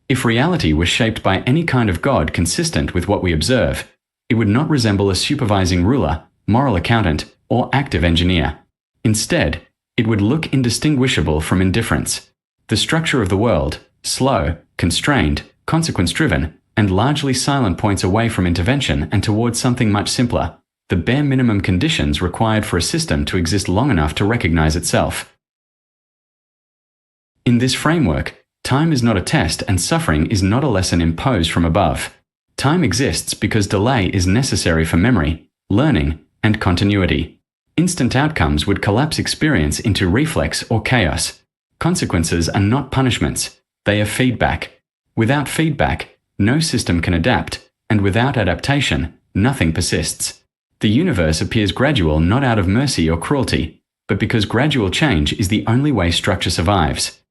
If reality was shaped by any kind of God consistent with what we observe, it would not resemble a supervising ruler, moral accountant, or active engineer. Instead, it would look indistinguishable from indifference. The structure of the world, slow, constrained, consequence-driven, and largely silent, points away from intervention and towards something much simpler, the bare minimum conditions required for a system to exist long enough to recognize itself. In this framework, time is not a test and suffering is not a lesson imposed from above. Time exists because delay is necessary for memory, learning, and continuity. Instant outcomes would collapse experience into reflex or chaos. Consequences are not punishments, they are feedback. Without feedback, no system can adapt, and without adaptation, nothing persists. The universe appears gradual not out of mercy or cruelty, but because gradual change is the only way structure survives.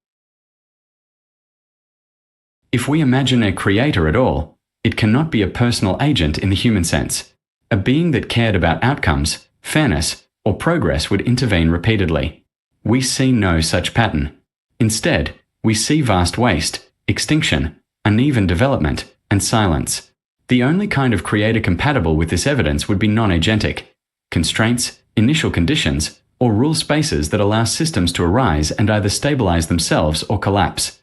If we imagine a creator at all, it cannot be a personal agent in the human sense. A being that cared about outcomes, fairness, or progress would intervene repeatedly. We see no such pattern. Instead, we see vast waste, extinction, uneven development, and silence. The only kind of creator compatible with this evidence would be non-agentic. Constraints, initial conditions, or rule spaces that allow systems to arise and either stabilize themselves or collapse.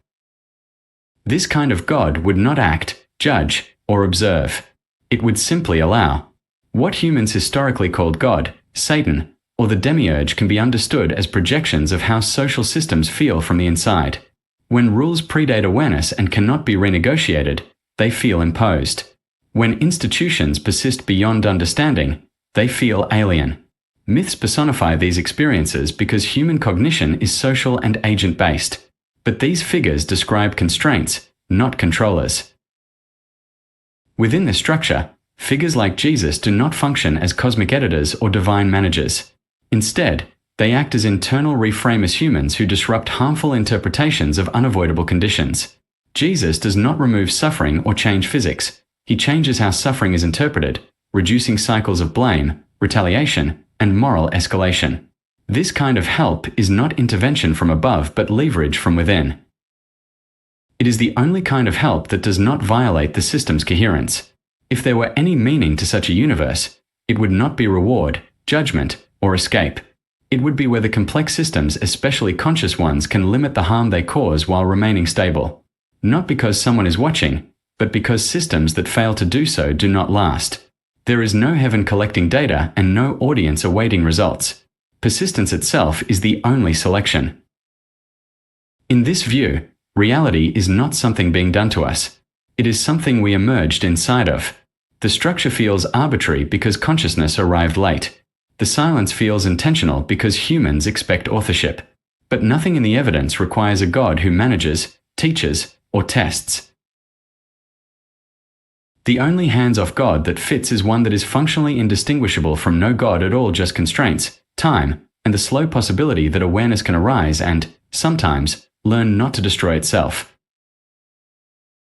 This kind of God would not act, judge, or observe. It would simply allow. What humans historically called God, Satan, or the demiurge can be understood as projections of how social systems feel from the inside. When rules predate awareness and cannot be renegotiated, they feel imposed. When institutions persist beyond understanding, they feel alien. Myths personify these experiences because human cognition is social and agent-based. But these figures describe constraints, not controllers. Within this structure, figures like Jesus do not function as cosmic editors or divine managers. Instead, they act as internal reframers, humans who disrupt harmful interpretations of unavoidable conditions. Jesus does not remove suffering or change physics. He changes how suffering is interpreted, reducing cycles of blame, retaliation, and moral escalation. This kind of help is not intervention from above but leverage from within. It is the only kind of help that does not violate the system's coherence. If there were any meaning to such a universe, it would not be reward, judgment, or escape. It would be where the complex systems, especially conscious ones, can limit the harm they cause while remaining stable. Not because someone is watching, but because systems that fail to do so do not last. There is no heaven collecting data and no audience awaiting results. Persistence itself is the only selection. In this view, reality is not something being done to us. It is something we emerged inside of. The structure feels arbitrary because consciousness arrived late. The silence feels intentional because humans expect authorship. But nothing in the evidence requires a God who manages, teaches, or tests. The only hands-off God that fits is one that is functionally indistinguishable from no God at all, just constraints, time, and the slow possibility that awareness can arise and, sometimes, learn not to destroy itself.